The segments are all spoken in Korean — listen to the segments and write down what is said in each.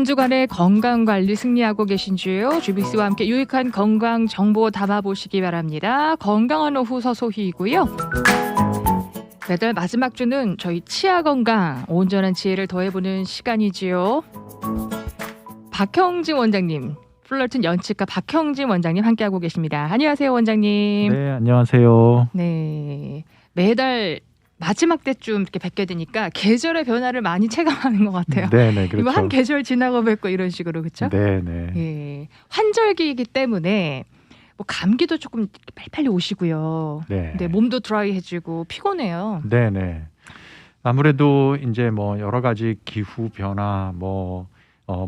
주간의 건강관리 승리하고 계신지요? 주비스와 함께 유익한 건강 정보 담아보시기 바랍니다. 건강한 오후 서소희이고요. 매달 마지막 주는 저희 치아 건강, 온전한 지혜를 더해보는 시간이지요. 박형진 원장님, 플러튼 연치과 박형진 원장님 함께하고 계십니다. 안녕하세요, 원장님. 네, 안녕하세요. 네, 매달 마지막 때쯤 이렇게 뵙게 되니까 계절의 변화를 많이 체감하는 것 같아요. 네, 그렇죠. 한 계절 지나고 뵙고 이런 식으로, 그렇죠? 네. 예, 환절기이기 때문에 뭐 감기도 조금 빨리빨리 오시고요. 네. 근데 몸도 드라이해지고 피곤해요. 네. 아무래도 이제 뭐 여러 가지 기후 변화,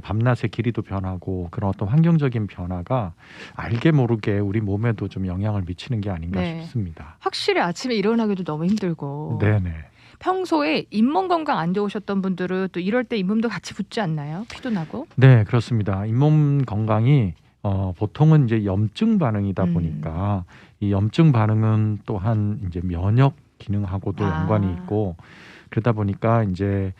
밤낮의 길이도 변하고 그런 어떤 환경적인 변화가 알게 모르게 우리 몸에도 좀 영향을 미치는 게 아닌가 네. 싶습니다. 확실히 아침에 일어나기도 너무 힘들고. 네. 평소에 잇몸 건강 안 좋으셨던 분들은 또 이럴 때 잇몸도 같이 붓지 않나요? 피도 나고. 네, 그렇습니다. 잇몸 건강이 보통은 이제 염증 반응이다 보니까 이 염증 반응은 또한 이제 면역 기능하고도 연관이 있고 그러다 보니까 이제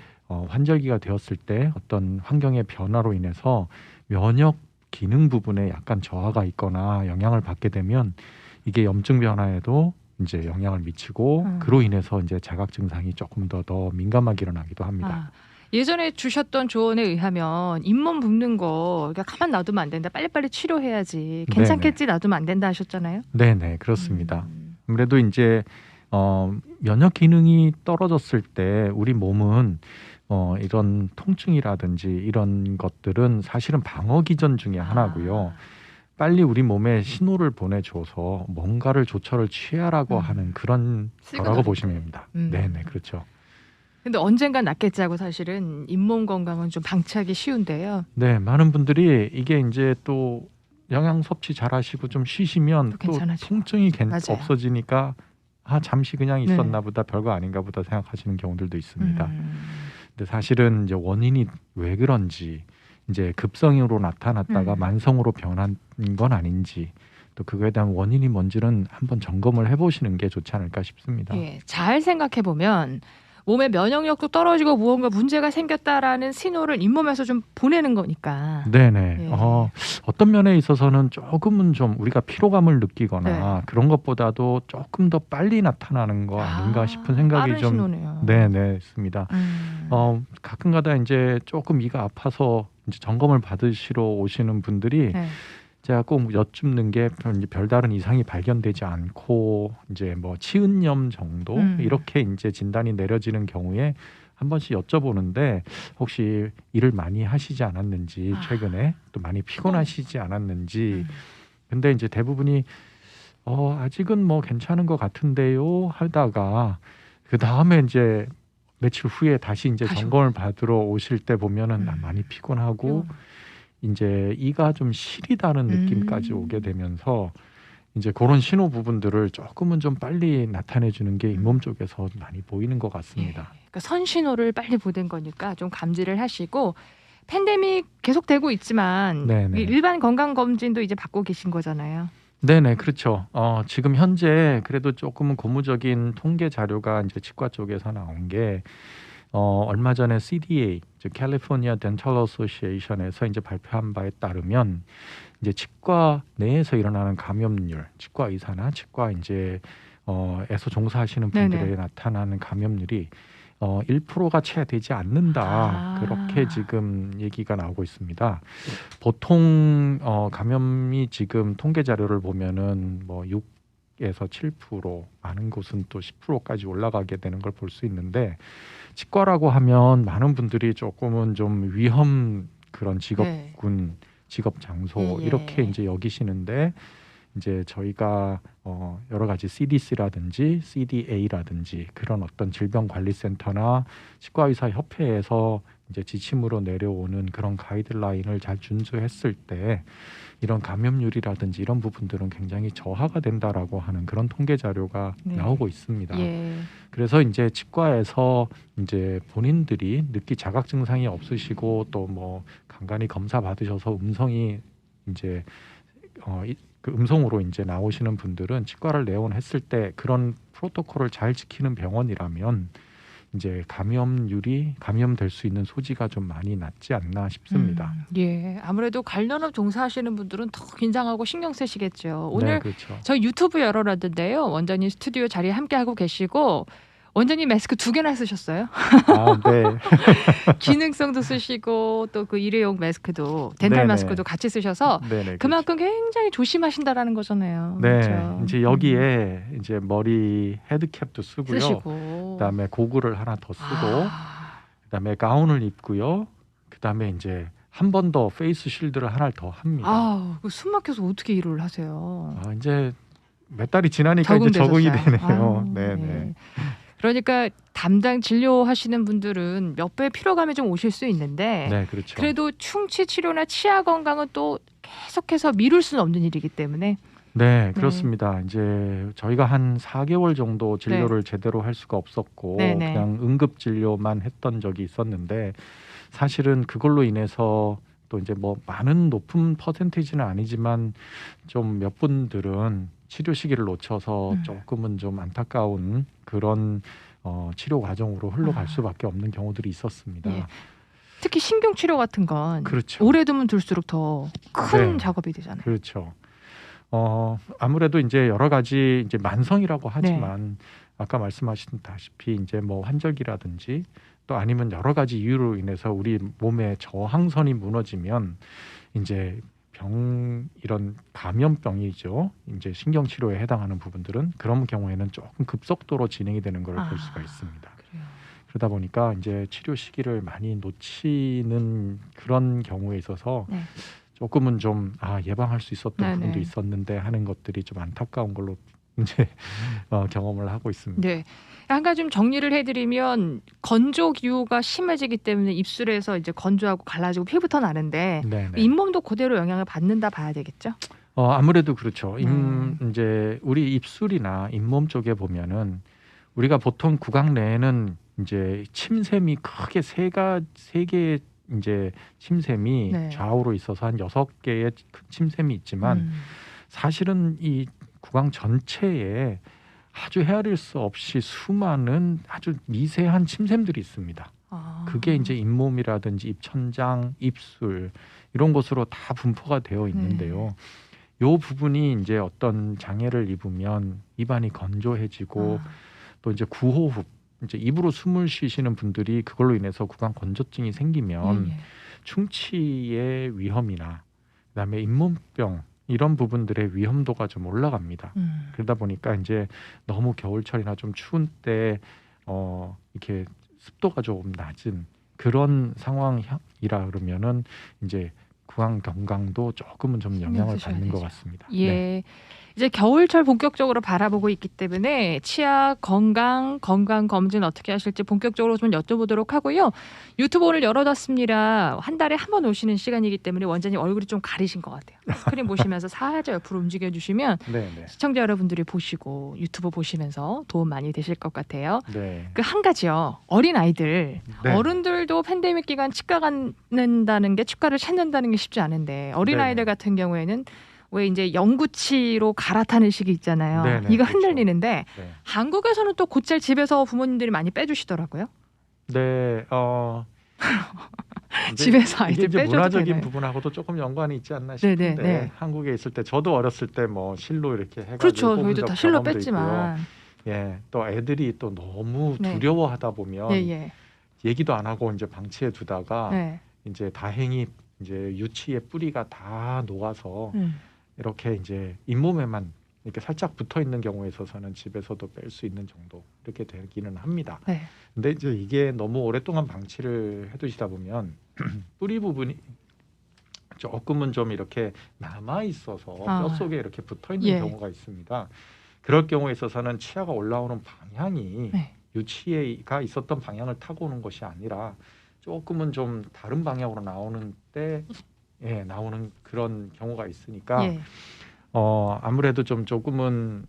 환절기가 되었을 때 어떤 환경의 변화로 인해서 면역 기능 부분에 약간 저하가 있거나 영향을 받게 되면 이게 염증 변화에도 이제 영향을 미치고 그로 인해서 이제 자각 증상이 조금 더 민감하게 일어나기도 합니다. 예전에 주셨던 조언에 의하면 잇몸 붓는 거 그러니까 가만 놔두면 안 된다. 빨리빨리 치료해야지. 괜찮겠지 놔두면 안 된다 하셨잖아요. 네, 그렇습니다. 아무래도 이제 면역 기능이 떨어졌을 때 우리 몸은 이런 통증이라든지 이런 것들은 사실은 방어 기전 중에 하나고요. 빨리 우리 몸에 신호를 보내줘서 뭔가를 조처를 취하라고 하는 그런 거라고 보시면 됩니다. 네, 그렇죠. 근데 언젠간 낫겠지 하고 사실은 잇몸 건강은 좀 방치하기 쉬운데요. 네, 많은 분들이 이게 이제 또 영양 섭취 잘 하시고 좀 쉬시면 또 통증이 없어지니까 잠시 그냥 있었나 보다, 별거 아닌가 보다 생각하시는 경우들도 있습니다. 근데 사실은 이제 원인이 왜 그런지, 이제 급성으로 나타났다가 만성으로 변한 건 아닌지, 또 그거에 대한 원인이 뭔지는 한번 점검을 해보시는 게 좋지 않을까 싶습니다. 예, 잘 생각해 보면 몸의 면역력도 떨어지고 무언가 문제가 생겼다라는 신호를 잇몸에서 좀 보내는 거니까. 네네. 어떤 면에 있어서는 조금은 좀 우리가 피로감을 느끼거나 그런 것보다도 조금 더 빨리 나타나는 거 아닌가 싶은 생각이 좀 신호네요. 네네 있습니다. 가끔가다 이제 조금 이가 아파서 이제 점검을 받으시러 오시는 분들이 제가 꼭 여쭙는 게 별다른 이상이 발견되지 않고 이제 뭐 치은염 정도 이렇게 이제 진단이 내려지는 경우에 한 번씩 여쭤보는데 혹시 일을 많이 하시지 않았는지 최근에 또 많이 피곤하시지 않았는지 근데 이제 대부분이 아직은 뭐 괜찮은 것 같은데요 하다가 그 다음에 이제 며칠 후에 다시 이제 점검을 받으러 오실 때 보면은 많이 피곤하고 이제 이가 좀 시리다는 느낌까지 오게 되면서 이제 그런 신호 부분들을 조금은 좀 빨리 나타내 주는 게 잇몸 쪽에서 많이 보이는 것 같습니다. 그러니까 선신호를 빨리 보낸 거니까 좀 감지를 하시고 팬데믹 계속되고 있지만 일반 건강 검진도 이제 받고 계신 거잖아요. 네네, 그렇죠. 지금 현재 그래도 조금은 고무적인 통계 자료가 이제 치과 쪽에서 나온 게 얼마 전에 CDA, 즉 캘리포니아 덴탈 어소시에이션에서 이제 발표한 바에 따르면 이제 치과 내에서 일어나는 감염률, 치과 의사나 치과 이제 에서 종사하시는 분들에게 나타나는 감염률이 1%가 채 되지 않는다. 그렇게 지금 얘기가 나오고 있습니다. 보통 감염이 지금 통계 자료를 보면은 뭐 6에서 7%, 많은 곳은 또 10%까지 올라가게 되는 걸 볼 수 있는데 치과라고 하면 많은 분들이 조금은 좀 위험 그런 직업군, 직업 장소 이렇게 이제 여기시는데 이제 저희가 여러 가지 CDC라든지 CDA라든지 그런 어떤 질병관리센터나 치과의사협회에서 이제 지침으로 내려오는 그런 가이드라인을 잘 준수했을 때 이런 감염률이라든지 이런 부분들은 굉장히 저하가 된다라고 하는 그런 통계 자료가 나오고 있습니다. 그래서 이제 치과에서 이제 본인들이 느끼 자각 증상이 없으시고 또 뭐 간간히 검사 받으셔서 음성이 이제 그 음성으로 이제 나오시는 분들은 치과를 내원했을 때 그런 프로토콜을 잘 지키는 병원이라면 이제 감염될 수 있는 소지가 좀 많이 낮지 않나 싶습니다. 예, 아무래도 관련업 종사하시는 분들은 더 긴장하고 신경 쓰시겠죠. 네, 오늘 그렇죠. 저희 유튜브 열어놨는데요. 원장님 스튜디오 자리에 함께 하고 계시고 원장님 마스크 2개나 쓰셨어요. 아, 네. 기능성도 쓰시고 또 그 일회용 마스크도 덴탈 네네. 마스크도 같이 쓰셔서 네네. 그만큼 굉장히 조심하신다라는 거잖아요. 네, 그렇죠? 이제 여기에 이제 머리 헤드캡도 쓰고요. 쓰시고 그다음에 고글을 하나 더 쓰고, 아, 그다음에 가운을 입고요. 그다음에 이제 한 번 더 페이스 쉴드를 하나 더 합니다. 아우, 숨 막혀서 어떻게 일을 하세요? 이제 몇 달이 지나니까 이제 적응이 적응되셨어요? 되네요. 아유, 네, 네. 네. 그러니까 담당 진료하시는 분들은 몇 배의 피로감이 좀 오실 수 있는데 네, 그렇죠. 그래도 충치 치료나 치아 건강은 또 계속해서 미룰 수는 없는 일이기 때문에 네, 그렇습니다. 이제 저희가 한 4개월 정도 진료를 제대로 할 수가 없었고 네네. 그냥 응급 진료만 했던 적이 있었는데 사실은 그걸로 인해서 또 이제 뭐 많은 높은 퍼센테이지는 아니지만 좀 몇 분들은 치료 시기를 놓쳐서 조금은 좀 안타까운 그런 치료 과정으로 흘러갈 수밖에 없는 경우들이 있었습니다. 예. 특히 신경 치료 같은 건 그렇죠. 오래 두면 둘수록 더 큰 네. 작업이 되잖아요. 그렇죠. 아무래도 이제 여러 가지 이제 만성이라고 하지만 아까 말씀하신다시피 이제 뭐 환절기라든지 또 아니면 여러 가지 이유로 인해서 우리 몸의 저항선이 무너지면 이제 이런 감염병이죠. 이제 신경치료에 해당하는 부분들은 그런 경우에는 조금 급속도로 진행이 되는 걸 볼 수가 있습니다. 그래요. 그러다 보니까 이제 치료 시기를 많이 놓치는 그런 경우에 있어서 네. 조금은 좀 예방할 수 있었던 네네. 부분도 있었는데 하는 것들이 좀 안타까운 걸로 이제 경험을 하고 있습니다. 네. 한 가지 좀 정리를 해드리면 건조 기후가 심해지기 때문에 입술에서 이제 건조하고 갈라지고 피부부터 나는데 네네. 잇몸도 그대로 영향을 받는다 봐야 되겠죠? 아무래도 그렇죠. 이제 우리 입술이나 잇몸 쪽에 보면은 우리가 보통 구강 내에는 이제 침샘이 크게 세 개의 이제 침샘이 네. 좌우로 있어서 한 6개의 큰 침샘이 있지만 사실은 이 구강 전체에 아주 헤아릴 수 없이 수많은 아주 미세한 침샘들이 있습니다. 그게 이제 잇몸이라든지 입천장, 입술 이런 곳으로 다 분포가 되어 있는데요. 요 부분이 이제 어떤 장애를 입으면 입안이 건조해지고 또 이제 구호흡, 이제 입으로 숨을 쉬시는 분들이 그걸로 인해서 구강 건조증이 생기면 충치의 위험이나 그다음에 잇몸병 이런 부분들의 위험도가 좀 올라갑니다. 그러다 보니까 이제 너무 겨울철이나 좀 추운 때 이렇게 습도가 조금 낮은 그런 상황이라 그러면은 이제 구강 건강도 조금은 좀 영향을 받는 것 같습니다. 예. 네. 이제 겨울철 본격적으로 바라보고 있기 때문에 치아 건강 검진 어떻게 하실지 본격적으로 좀 여쭤보도록 하고요. 유튜브 오늘 열어놨습니다. 한 달에 한 번 오시는 시간이기 때문에 원장님 얼굴이 좀 가리신 것 같아요. 스크린 보시면서 살짝 옆으로 움직여주시면 네. 시청자 여러분들이 보시고 유튜브 보시면서 도움 많이 되실 것 같아요. 네. 그 한 가지요. 어린 아이들, 네. 어른들도 팬데믹 기간 치과 찾는다는 게 치과를 찾는다는 게 쉽지 않은데 어린 네네. 아이들 같은 경우에는 왜 이제 영구치로 갈아타는 시기 있잖아요. 네네, 이거 그렇죠. 흔들리는데 네. 한국에서는 또 곧잘 집에서 부모님들이 많이 빼주시더라고요. 네. 이제 집에서 이게 아이들 이제 빼줘도 문화적인 되나요? 부분하고도 조금 연관이 있지 않나 네네, 싶은데 네. 한국에 있을 때 저도 어렸을 때 뭐 실로 이렇게 해가지고 그렇죠. 뽑은 저희도 적 다 실로 경험도 뺐지만. 있고요. 예, 또 애들이 또 너무 네. 두려워하다 보면 예. 얘기도 안 하고 이제 방치해 두다가 네. 이제 다행히 이제 유치의 뿌리가 다 녹아서 이렇게 이제 잇몸에만 이렇게 살짝 붙어 있는 경우에 있어서는 집에서도 뺄 수 있는 정도 이렇게 되기는 합니다. 네. 근데 이제 이게 너무 오랫동안 방치를 해두시다 보면 뿌리 부분이 조금은 좀 이렇게 남아 있어서 뼈 속에 이렇게 붙어 있는 예. 경우가 있습니다. 그럴 경우에 있어서는 치아가 올라오는 방향이 네. 유치가 있었던 방향을 타고 오는 것이 아니라 조금은 좀 다른 방향으로 나오는 때 나오는 그런 경우가 있으니까 예. 아무래도 좀 조금은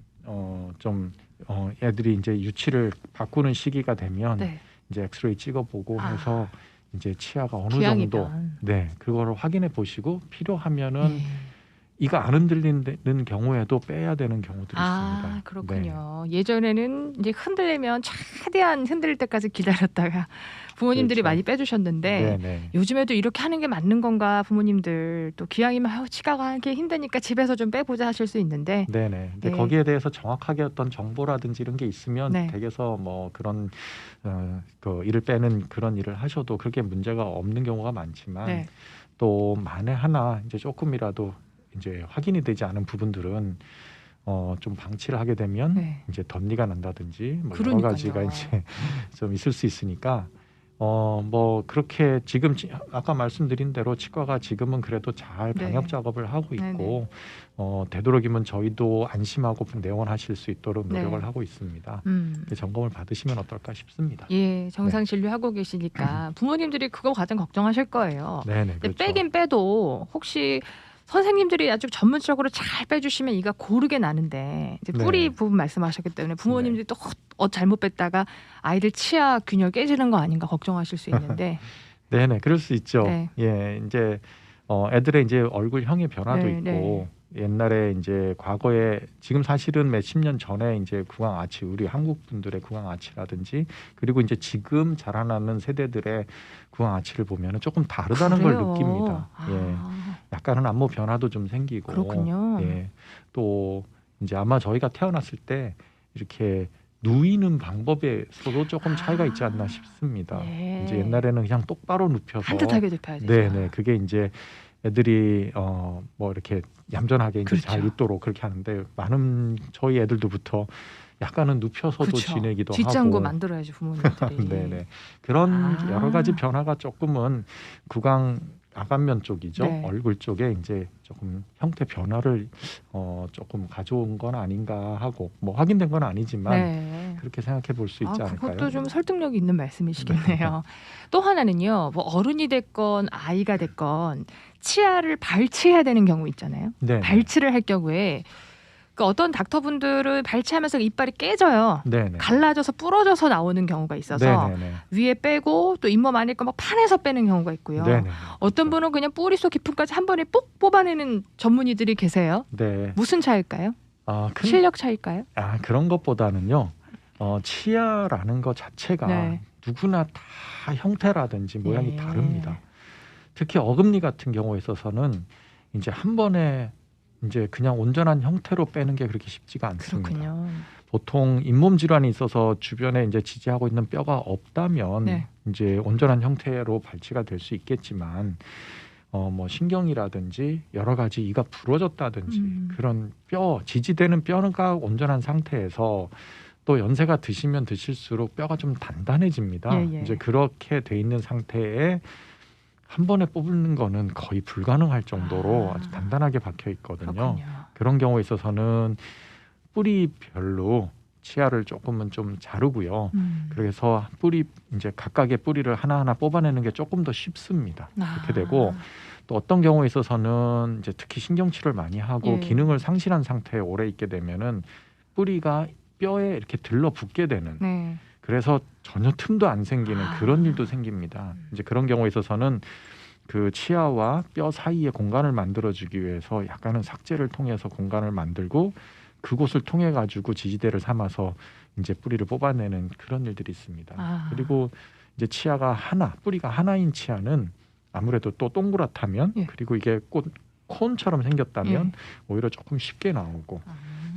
애들이 이제 유치를 바꾸는 시기가 되면 네. 이제 엑스레이 찍어보고 해서 이제 치아가 어느 기왕이면. 정도 그거를 확인해 보시고 필요하면은 이가 안 흔들리는 경우에도 빼야 되는 경우들이 있습니다. 그렇군요. 예전에는 이제 흔들리면 최대한 흔들릴 때까지 기다렸다가 부모님들이 그렇죠. 많이 빼주셨는데 네네. 요즘에도 이렇게 하는 게 맞는 건가 부모님들 또 기왕이면 치과 가기 힘드니까 집에서 좀 빼보자 하실 수 있는데 네네. 근데 네. 거기에 대해서 정확하게 어떤 정보라든지 이런 게 있으면 네. 댁에서 뭐 그런 그 이를 빼는 그런 일을 하셔도 그렇게 문제가 없는 경우가 많지만 네. 또 만에 하나 이제 조금이라도 이제 확인이 되지 않은 부분들은 좀 방치를 하게 되면 네. 이제 덧니가 난다든지 뭐 여러 그러니까요. 가지가 이제 좀 있을 수 있으니까 뭐 그렇게 지금 아까 말씀드린 대로 치과가 지금은 그래도 잘 네. 방역 작업을 하고 네네. 있고 되도록이면 저희도 안심하고 내원하실 수 있도록 노력을 네. 하고 있습니다. 음. 점검을 받으시면 어떨까 싶습니다. 예, 정상 진료하고 계시니까 부모님들이 그거 가장 걱정하실 거예요. 네네, 근데 그렇죠. 빼긴 빼도 혹시 선생님들이 아주 전문적으로 잘 빼주시면 이가 고르게 나는데 이제 뿌리 네. 부분 말씀하셨기 때문에 부모님들이 또 잘못 뺐다가 아이들 치아 균열 깨지는 거 아닌가 걱정하실 수 있는데 네네, 그럴 수 있죠. 네. 예, 이제 애들의 이제 얼굴형의 변화도 네, 있고 옛날에 이제 과거에 지금 사실은 몇십 년 전에 이제 구강 아치 우리 한국 분들의 구강 아치라든지 그리고 이제 지금 자라나는 세대들의 구강 아치를 보면은 조금 다르다는 걸 그래요. 느낍니다. 예, 약간은 안모 변화도 좀 생기고 그렇군요. 예, 또 이제 아마 저희가 태어났을 때 이렇게 누이는 방법에서도 조금 차이가 있지 않나 싶습니다. 예. 이제 옛날에는 그냥 똑바로 눕혀서 반듯하게 눕혀야 되죠. 네네, 그게 이제 애들이 뭐 이렇게 얌전하게 이제 그렇죠. 잘 있도록 그렇게 하는데 많은 저희 애들도부터 약간은 눕혀서도 그렇죠. 지내기도 뒷장구 하고 만들어야지 부모님들이. 네네, 그런 여러 가지 변화가 조금은 구강 아간면 쪽이죠. 네. 얼굴 쪽에 이제 조금 형태 변화를 조금 가져온 건 아닌가 하고 뭐 확인된 건 아니지만 네. 그렇게 생각해 볼 수 있지 않을까요? 그것도 좀 설득력 있는 말씀이시겠네요. 또 하나는요. 뭐 어른이 됐건 아이가 됐건 치아를 발치해야 되는 경우 있잖아요. 네. 발치를 할 경우에 그 어떤 닥터분들은 발치하면서 이빨이 깨져요. 네네. 갈라져서 부러져서 나오는 경우가 있어서 네네네. 위에 빼고 또 잇몸 안에 거 막 파내서 빼는 경우가 있고요. 네네. 어떤 분은 그냥 뿌리 속 깊음까지 한 번에 뽁 뽑아내는 전문의들이 계세요. 네. 무슨 차일까요? 큰 실력 차일까요? 그런 것보다는요. 치아라는 것 자체가 네. 누구나 다 형태라든지 모양이 예. 다릅니다. 특히 어금니 같은 경우에 있어서는 이제 한 번에 이제 그냥 온전한 형태로 빼는 게 그렇게 쉽지가 않습니다. 그렇군요. 보통 잇몸 질환이 있어서 주변에 이제 지지하고 있는 뼈가 없다면 네. 이제 온전한 형태로 발치가 될 수 있겠지만 뭐 신경이라든지 여러 가지 이가 부러졌다든지 그런 지지되는 뼈가 온전한 상태에서 또 연세가 드시면 드실수록 뼈가 좀 단단해집니다. 예. 이제 그렇게 돼 있는 상태에 한 번에 뽑는 거는 거의 불가능할 정도로 아주 단단하게 박혀 있거든요. 그렇군요. 그런 경우에 있어서는 뿌리별로 치아를 조금은 좀 자르고요. 그래서 이제 각각의 뿌리를 하나하나 뽑아내는 게 조금 더 쉽습니다. 그렇게 되고 또 어떤 경우에 있어서는 이제 특히 신경치료를 많이 하고 예. 기능을 상실한 상태에 오래 있게 되면은 뿌리가 뼈에 이렇게 들러붙게 되는 네. 그래서 전혀 틈도 안 생기는 그런 일도 생깁니다. 이제 그런 경우에 있어서는 그 치아와 뼈 사이에 공간을 만들어주기 위해서 약간은 삭제를 통해서 공간을 만들고 그곳을 통해 가지고 지지대를 삼아서 이제 뿌리를 뽑아내는 그런 일들이 있습니다. 그리고 이제 뿌리가 하나인 치아는 아무래도 또 동그랗다면 그리고 이게 콘처럼 생겼다면 오히려 조금 쉽게 나오고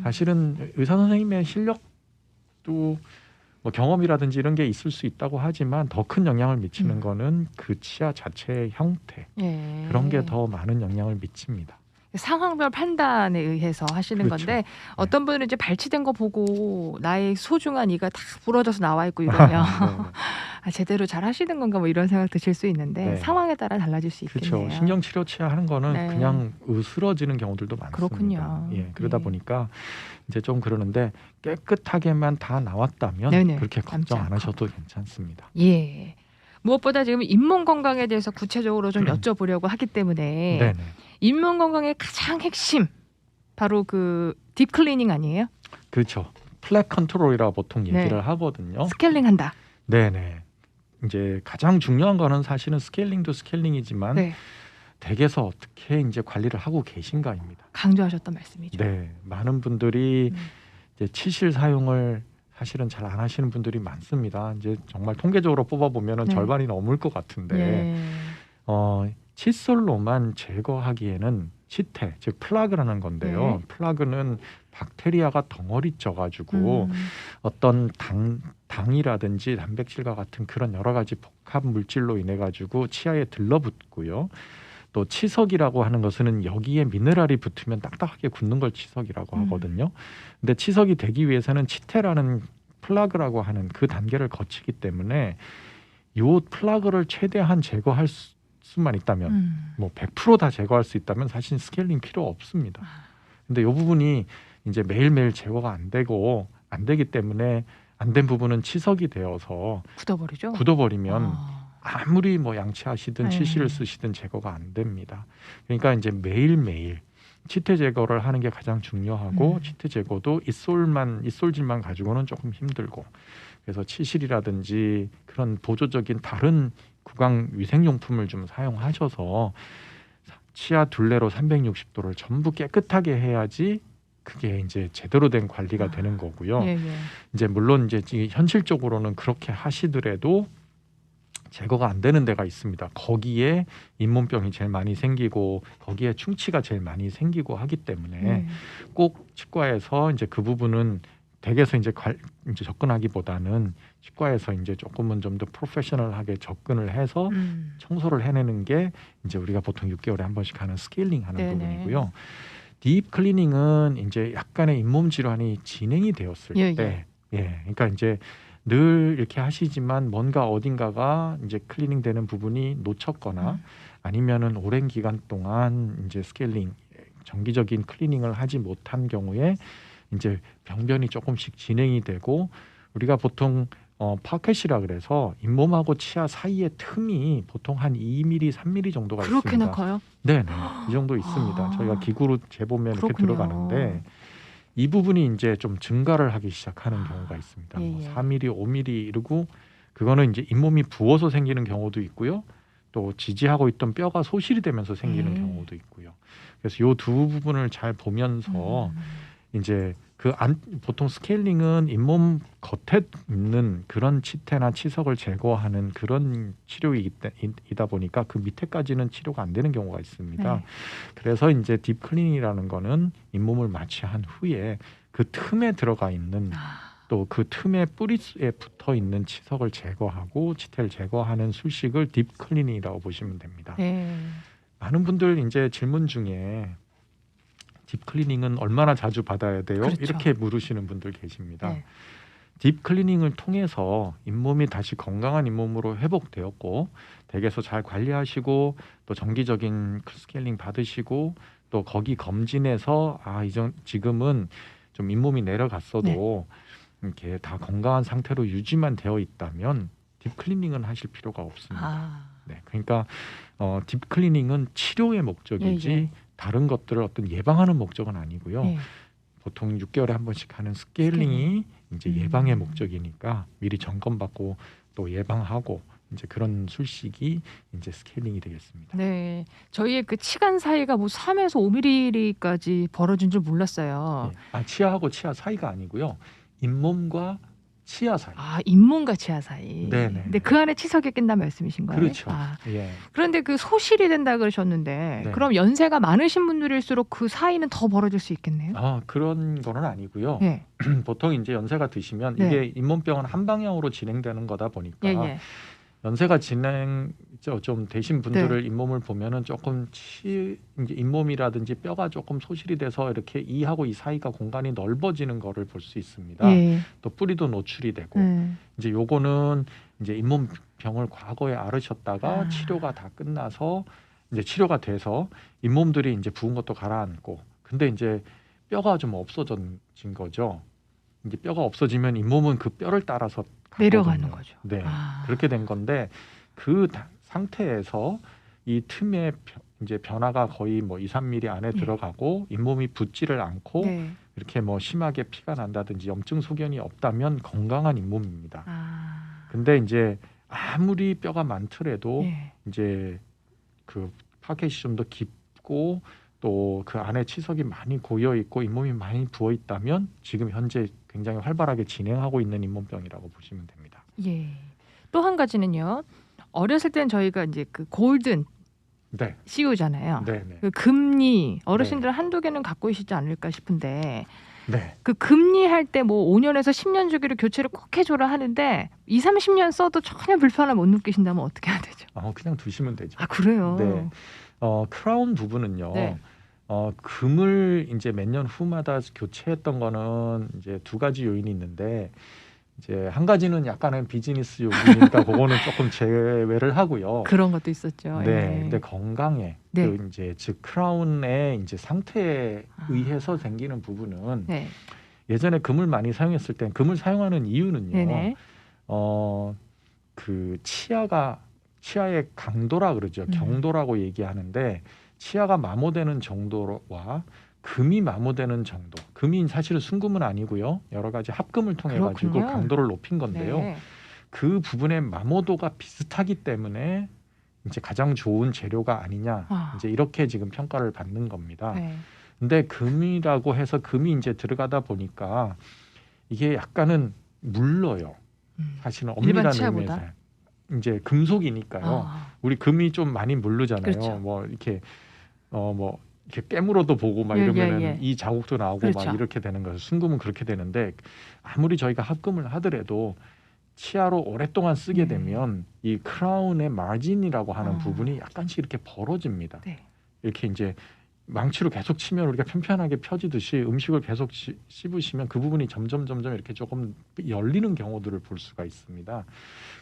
사실은 의사 선생님의 실력도 뭐 경험이라든지 이런 게 있을 수 있다고 하지만 더 큰 영향을 미치는 거는 그 치아 자체의 형태 그런 게 더 많은 영향을 미칩니다. 상황별 판단에 의해서 하시는 그렇죠. 건데 어떤 분은 이제 발치된 거 보고 나의 소중한 이가 다 부러져서 나와 있고 이러면 제대로 잘 하시는 건가 뭐 이런 생각 드실 수 있는데 상황에 따라 달라질 수 있겠네요. 그렇죠. 신경치료 치아하는 거는 그냥 으스러지는 경우들도 많습니다. 그렇군요. 그러다 보니까 이제 좀 그러는데 깨끗하게만 다 나왔다면 그렇게 걱정 안 하셔도 괜찮습니다. 예. 무엇보다 지금 잇몸 건강에 대해서 구체적으로 좀 여쭤보려고 하기 때문에 네네. 잇몸 건강의 가장 핵심 바로 그 딥클리닝 아니에요? 그렇죠. 플렉 컨트롤이라 보통 얘기를 하거든요. 스케일링 한다. 네네. 이제 가장 중요한 거는 사실은 스케일링도 스케일링이지만 댁에서 어떻게 이제 관리를 하고 계신가입니다. 강조하셨던 말씀이죠. 네, 많은 분들이 음. 이제 치실 사용을 사실은 잘 안 하시는 분들이 많습니다. 이제 정말 통계적으로 뽑아 보면은 네. 절반이 넘을 것 같은데 예. 칫솔로만 제거하기에는 치태, 즉 플라그라는 건데요. 네. 플라그는 박테리아가 덩어리 쪄가지고 어떤 당이라든지 단백질과 같은 그런 여러 가지 복합 물질로 인해 가지고 치아에 들러붙고요. 또 치석이라고 하는 것은 여기에 미네랄이 붙으면 딱딱하게 굳는 걸 치석이라고 하거든요. 근데 치석이 되기 위해서는 치태라는 플라그라고 하는 그 단계를 거치기 때문에 요 플라그를 최대한 제거할 수만 있다면 뭐 100%다 제거할 수 있다면 사실 스케일링 필요 없습니다. 근데 이 부분이 이제 매일매일 제거가 안 되기 때문에 안 된 부분은 치석이 되어서 굳어버리죠. 굳어버리면 아. 아무리 뭐 양치하시든 네. 치실을 쓰시든 제거가 안 됩니다. 그러니까 이제 매일매일 치태 제거를 하는 게 가장 중요하고 치태 제거도 입솔질만 가지고는 조금 힘들고 그래서 치실이라든지 그런 보조적인 다른 구강 위생용품을 좀 사용하셔서 치아 둘레로 360도를 전부 깨끗하게 해야지 그게 이제 제대로 된 관리가 되는 거고요. 예, 예. 이제 물론 이제 현실적으로는 그렇게 하시더라도 제거가 안 되는 데가 있습니다. 거기에 잇몸병이 제일 많이 생기고 거기에 충치가 제일 많이 생기고 하기 때문에 꼭 치과에서 이제 그 부분은 댁에서 이제 접근하기보다는 치과에서 이제 조금은 좀 더 프로페셔널하게 접근을 해서 청소를 해내는 게 이제 우리가 보통 6개월에 한 번씩 하는 스케일링 하는 네네. 부분이고요. 딥 클리닝은 이제 약간의 잇몸 질환이 진행이 되었을 예, 때, 그러니까 이제 늘 이렇게 하시지만 뭔가 어딘가가 이제 클리닝 되는 부분이 놓쳤거나 아니면은 오랜 기간 동안 이제 스케일링, 정기적인 클리닝을 하지 못한 경우에 이제 병변이 조금씩 진행이 되고 우리가 보통 파켓이라 그래서 잇몸하고 치아 사이의 틈이 보통 한 2mm, 3mm 정도가 그렇게나 있습니다. 커요? 네, 이 정도 있습니다. 아. 저희가 기구로 재보면 이렇게 그렇군요. 들어가는데 이 부분이 이제 좀 증가를 하기 시작하는 경우가 있습니다. 예, 뭐 예. 4mm, 5mm 이러고 그거는 이제 잇몸이 부어서 생기는 경우도 있고요. 또 지지하고 있던 뼈가 소실이 되면서 생기는 경우도 있고요. 그래서 요 두 부분을 잘 보면서 이제 보통 스케일링은 잇몸 겉에 있는 그런 치태나 치석을 제거하는 그런 치료이다 보니까 그 밑에까지는 치료가 안 되는 경우가 있습니다. 네. 그래서 이제 딥 클리닝이라는 거는 잇몸을 마취한 후에 그 틈에 들어가 있는 또 그 틈에 뿌리에 붙어 있는 치석을 제거하고 치태를 제거하는 술식을 딥 클리닝이라고 보시면 됩니다. 네. 많은 분들 이제 질문 중에 딥 클리닝은 얼마나 자주 받아야 돼요? 그렇죠. 이렇게 물으시는 분들 계십니다. 네. 딥 클리닝을 통해서 잇몸이 다시 건강한 잇몸으로 회복되었고 댁에서 잘 관리하시고 또 정기적인 스케일링 받으시고 또 거기 검진에서 지금은 좀 잇몸이 내려갔어도 이렇게 다 건강한 상태로 유지만 되어 있다면 딥 클리닝은 하실 필요가 없습니다. 네, 그러니까 딥 클리닝은 치료의 목적이지 예, 예. 다른 것들을 어떤 예방하는 목적은 아니고요. 예. 보통 6개월에 한 번씩 하는 스케일링이 이제 예방의 목적이니까 미리 점검받고 또 예방하고 이제 그런 술식이 이제 스케일링이 되겠습니다. 네. 저희의 그 치간 사이가 뭐 3에서 5mm까지 벌어진 줄 몰랐어요. 예. 치아하고 치아 사이가 아니고요. 잇몸과 치아 사이. 잇몸과 치아 사이. 네네. 근데 그 안에 치석이 낀다는 말씀이신 거예요? 그렇죠. 예. 그런데 그 소실이 된다 그러셨는데 네. 그럼 연세가 많으신 분들일수록 그 사이는 더 벌어질 수 있겠네요? 그런 거는 아니고요. 예. 보통 이제 연세가 드시면 네. 이게 잇몸병은 한 방향으로 진행되는 거다 보니까 예, 예. 연세가 좀 되신 분들을 잇몸을 보면은 조금 이제 잇몸이라든지 뼈가 조금 소실이 돼서 이렇게 이하고 이 사이가 공간이 넓어지는 거를 볼 수 있습니다. 예. 또 뿌리도 노출이 되고 이제 요거는 이제 잇몸병을 과거에 앓으셨다가 치료가 다 끝나서 이제 치료가 돼서 잇몸들이 이제 부은 것도 가라앉고 근데 이제 뼈가 좀 없어진 거죠. 이제 뼈가 없어지면 잇몸은 그 뼈를 따라서 내려가는 거죠. 네, 그렇게 된 건데 그 상태에서 이 틈에 이제 변화가 거의 뭐 2, 3mm 안에 들어가고 잇몸이 붓지를 않고 이렇게 뭐 심하게 피가 난다든지 염증 소견이 없다면 건강한 잇몸입니다. 근데 이제 아무리 뼈가 많더라도 이제 그 파켓이 좀 더 깊고 또 그 안에 치석이 많이 고여 있고 잇몸이 많이 부어 있다면 지금 현재 굉장히 활발하게 진행하고 있는 잇몸병이라고 보시면 됩니다. 예. 또 한 가지는요. 어렸을 땐 저희가 이제 그 골든 네, CU잖아요. 네, 네, 그 금리 어르신들 네. 한두 개는 갖고 계시지 않을까 싶은데 네. 그 금리 할 때 뭐 5년에서 10년 주기로 교체를 꼭 해줘라 하는데 2, 30년 써도 전혀 불편함 못 느끼신다면 어떻게 해야 되죠? 그냥 두시면 되죠. 아 그래요? 네. 크라운 부분은요. 네. 금을 이제 몇 년 후마다 교체했던 거는 이제 두 가지 요인이 있는데 이제 한 가지는 약간은 비즈니스 요인이니까 그거는 조금 제외를 하고요. 그런 것도 있었죠. 네, 예. 근데 건강에 네. 그 이제 즉 크라운의 이제 상태에 아. 의해서 생기는 부분은 네. 예전에 금을 많이 사용했을 때 금을 사용하는 이유는요. 네네. 그 치아의 강도라 그러죠. 경도라고 얘기하는데 치아가 마모되는 정도와 금이 마모되는 정도. 금이 사실은 순금은 아니고요. 여러 가지 합금을 통해 가지고 그렇군요. 강도를 높인 건데요. 네. 그 부분의 마모도가 비슷하기 때문에 이제 가장 좋은 재료가 아니냐. 아. 이제 이렇게 지금 평가를 받는 겁니다. 네. 근데 금이라고 해서 금이 이제 들어가다 보니까 이게 약간은 물러요. 사실은 일반 엄밀한 치아보다? 의미에서 이제 금속이니까요. 아. 우리 금이 좀 많이 물르잖아요. 그렇죠. 뭐 이렇게 뭐 이렇게 깨물어도 보고 막 예, 이러면은 예, 예. 이 자국도 나오고 그렇죠. 막 이렇게 되는 거죠. 순금은 그렇게 되는데 아무리 저희가 합금을 하더라도 치아로 오랫동안 쓰게 되면 이 크라운의 마진이라고 하는 아. 부분이 약간씩 이렇게 벌어집니다. 네. 이렇게 이제 망치로 계속 치면 우리가 편편하게 펴지듯이 음식을 계속 씹으시면 그 부분이 점점 이렇게 조금 열리는 경우들을 볼 수가 있습니다.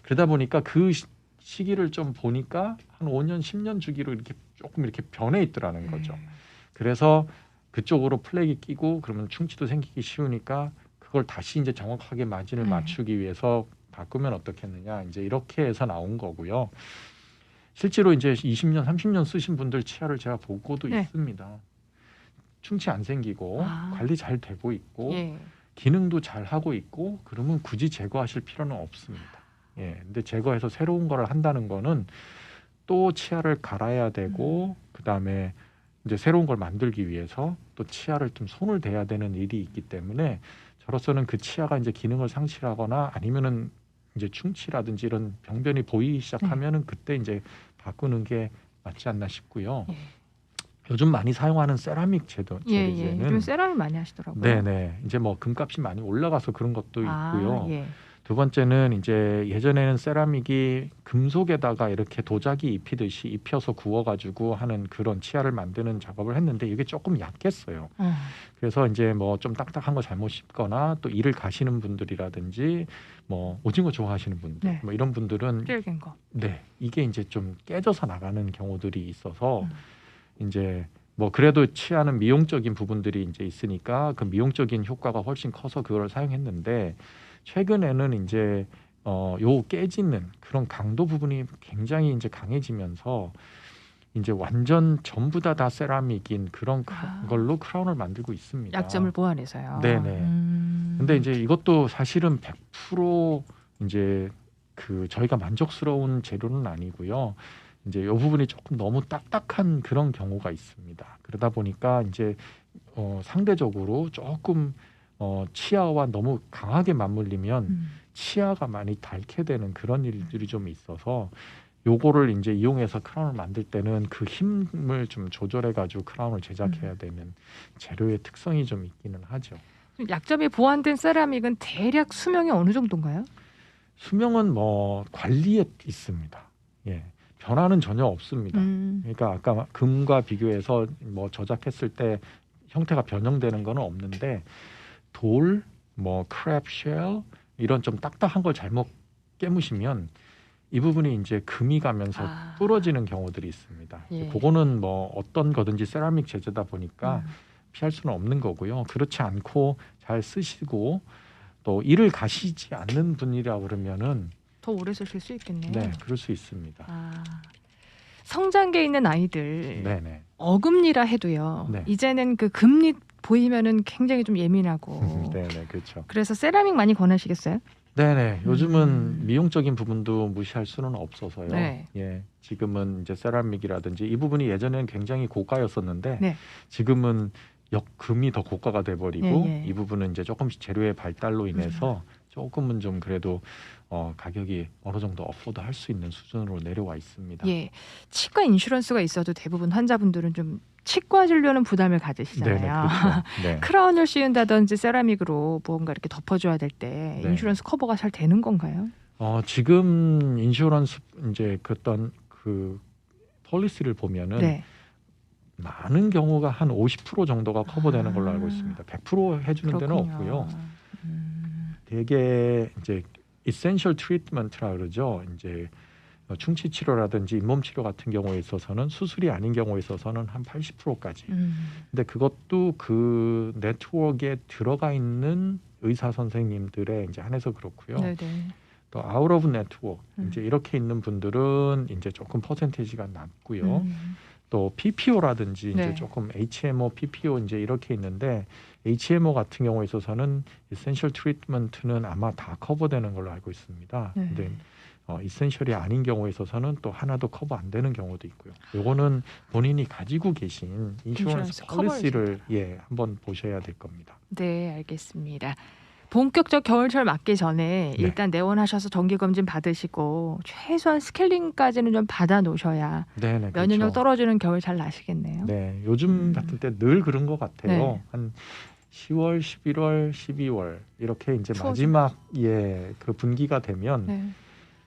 그러다 보니까 그 시기를 좀 보니까 한 5년, 10년 주기로 이렇게 조금 이렇게 변해 있더라는 거죠. 그래서 그쪽으로 플렉이 끼고 그러면 충치도 생기기 쉬우니까 그걸 다시 이제 정확하게 마진을 맞추기 위해서 바꾸면 어떻겠느냐. 이제 이렇게 해서 나온 거고요. 실제로 이제 20년, 30년 쓰신 분들 치아를 제가 보고도 네. 있습니다. 충치 안 생기고 관리 잘 되고 있고 예. 기능도 잘 하고 있고 그러면 굳이 제거하실 필요는 없습니다. 예. 근데 제거해서 새로운 거를 한다는 거는 또 치아를 갈아야 되고 그다음에 이제 새로운 걸 만들기 위해서 또 치아를 좀 손을 대야 되는 일이 있기 때문에 저로서는 그 치아가 이제 기능을 상실하거나 아니면은 이제 충치라든지 이런 병변이 보이기 시작하면은 그때 이제 바꾸는 게 맞지 않나 싶고요. 예. 요즘 많이 사용하는 세라믹 예. 재료제는 요즘 세라믹 많이 하시더라고요. 네네 이제 뭐 금값이 많이 올라가서 그런 것도 있고요. 예. 두 번째는 이제 예전에는 세라믹이 금속에다가 이렇게 도자기 입히듯이 입혀서 구워가지고 하는 그런 치아를 만드는 작업을 했는데 이게 조금 약했어요. 그래서 이제 뭐 좀 딱딱한 거 잘못 씹거나 또 일을 가시는 분들이라든지 뭐 오징어 좋아하시는 분들 네. 뭐 이런 분들은 찔긴 거. 네 이게 이제 좀 깨져서 나가는 경우들이 있어서 이제 뭐 그래도 치아는 미용적인 부분들이 이제 있으니까 그 미용적인 효과가 훨씬 커서 그걸 사용했는데 최근에는 이제 요 깨지는 그런 강도 부분이 굉장히 이제 강해지면서 이제 완전 전부 다 세라믹인 그런 걸로 크라운을 만들고 있습니다. 약점을 보완해서요. 네네. 근데 이제 이것도 사실은 100% 이제 그 저희가 만족스러운 재료는 아니고요. 이제 요 부분이 조금 너무 딱딱한 그런 경우가 있습니다. 그러다 보니까 이제 상대적으로 조금 치아와 너무 강하게 맞물리면 치아가 많이 닳게 되는 그런 일들이 좀 있어서 요거를 이제 이용해서 크라운을 만들 때는 그 힘을 좀 조절해 가지고 크라운을 제작해야 되는 재료의 특성이 좀 있기는 하죠. 약점이 보완된 세라믹은 대략 수명이 어느 정도인가요? 수명은 뭐 관리에 있습니다. 예. 변화는 전혀 없습니다. 그러니까 아까 금과 비교해서 뭐 저작했을 때 형태가 변형되는 거는 없는데 돌, 뭐 크랩 쉘 이런 좀 딱딱한 걸 잘못 깨무시면 이 부분이 이제 금이 가면서 부러지는 경우들이 있습니다. 예. 그거는 뭐 어떤 거든지 세라믹 재재다 보니까 피할 수는 없는 거고요. 그렇지 않고 잘 쓰시고 또 일을 가시지 않는 분이라 그러면은 더 오래 쓰실 수 있겠네요. 네, 그럴 수 있습니다. 성장기에 있는 아이들 네네. 어금니라 해도요. 네. 이제는 그 금리 보이면은 굉장히 좀 예민하고 네네, 그렇죠. 그래서 세라믹 많이 권하시겠어요? 네네. 요즘은 미용적인 부분도 무시할 수는 없어서요. 네. 예, 지금은 이제 세라믹이라든지 이 부분이 예전에는 굉장히 고가였었는데 네. 지금은 금이 더 고가가 돼버리고 예, 예. 이 부분은 이제 조금씩 재료의 발달로 인해서 조금은 좀 그래도 가격이 어느 정도 어포드할 수 있는 수준으로 내려와 있습니다. 예. 치과 인슈런스가 있어도 대부분 환자분들은 좀 치과 진료는 부담을 네네, 가지시잖아요. 그렇죠. 네. 크라운을 씌운다든지 세라믹으로 무언가 이렇게 덮어줘야 될 때 네. 인슈런스 커버가 잘 되는 건가요? 지금 인슈런스 이제 그 폴리시를 보면은 네. 많은 경우가 한 50% 정도가 커버되는 걸로 알고 아. 있습니다. 100% 해주는 데는 그렇군요. 없고요. 음. 되게 이제 이센셜 트리트먼트라 그러죠. 이제 충치 치료라든지 잇몸 치료 같은 경우에 있어서는 수술이 아닌 경우에 있어서는 한 80%까지. 근데 그것도 그 네트워크에 들어가 있는 의사 선생님들에 이제 한해서 그렇고요. 네네. 또 아웃 오브 네트워크 이제 음. 이렇게 있는 분들은 이제 조금 퍼센테이지가 낮고요. 음. 또 PPO라든지 네. 이제 조금 HMO, PPO 이제 이렇게 있는데 HMO 같은 경우에 있어서는 이센셜 트리트먼트는 아마 다 커버되는 걸로 알고 있습니다. 네. 근데 이센셜이 아닌 경우에 있어서는 또 하나도 커버 안 되는 경우도 있고요. 요거는 본인이 가지고 계신 인슈런스 인슈런스 폴리시를 한번 보셔야 될 겁니다. 네, 알겠습니다. 본격적 겨울철 맞기 전에 네. 일단 내원하셔서 정기검진 받으시고 최소한 스케일링까지는 좀 받아 놓으셔야 네네, 면역력 그렇죠. 떨어지는 겨울 잘 나시겠네요. 네, 요즘 같은 때 늘 그런 것 같아요. 네. 한 10월, 11월, 12월 이렇게 이제 추워져. 마지막 그 분기가 되면 네.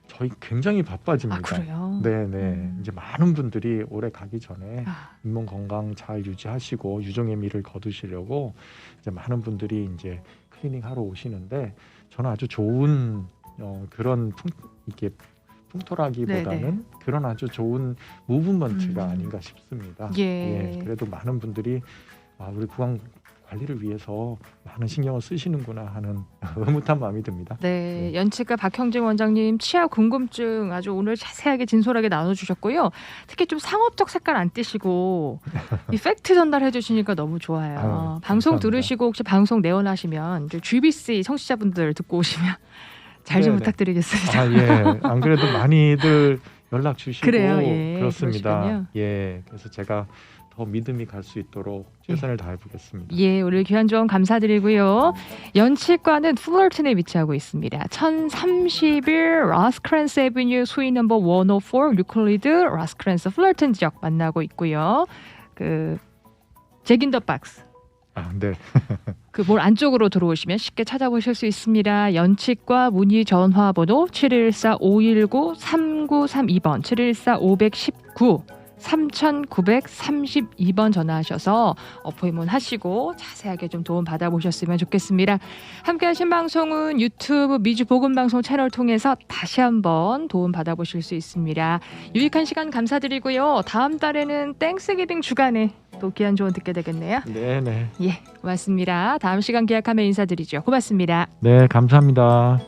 저희 굉장히 바빠집니다. 아, 그래요? 네네. 이제 많은 분들이 올해 가기 전에 아, 잇몸 건강 잘 유지하시고 유종의 미를 거두시려고 이제 많은 분들이 이제 클리닝 하러 오시는데 저는 아주 좋은 그런 이렇게 풍토라기보다는 네네. 그런 아주 좋은 무브먼트가 음. 아닌가 싶습니다. 예. 그래도 많은 분들이 우리 구강 관리를 위해서 많은 신경을 쓰시는구나 하는 흐뭇한 마음이 듭니다. 네, 연치과 박형진 원장님 치아 궁금증 아주 오늘 자세하게 진솔하게 나눠주셨고요. 특히 좀 상업적 색깔 안 띠시고 이 팩트 전달해 주시니까 너무 좋아요. 아유, 방송 감사합니다. 들으시고 혹시 방송 내원하시면 이제 GBC 청취자분들 듣고 오시면 잘 좀 네네. 부탁드리겠습니다. 예. 안 그래도 많이들 연락 주시고 그래요, 예. 그렇습니다. 그러시군요. 예. 그래서 제가 더 믿음이 갈 수 있도록 최선을 다해 보겠습니다. 예, 오늘 귀한 조언 감사드리고요. 연치과는 풀러튼에 위치하고 있습니다. 1031 라스크랜스 애비뉴 스윗 넘버 104 유클리드 라스크랜스 풀러튼 지역 만나고 있고요. 그 잭인더 박스 네. 그 몰 안쪽으로 들어오시면 쉽게 찾아보실 수 있습니다. 연치과 문의 전화번호 714-519-3932번 714-519 3932번 전화하셔서 어포인먼트 하시고 자세하게 좀 도움 받아보셨으면 좋겠습니다. 함께하신 방송은 유튜브 미주보건방송 채널 통해서 다시 한번 도움 받아보실 수 있습니다. 유익한 시간 감사드리고요. 다음 달에는 땡스기빙 주간에 또 귀한 조언 듣게 되겠네요. 네네. 예, 고맙습니다. 다음 시간 계약하면 인사드리죠. 고맙습니다. 네, 감사합니다.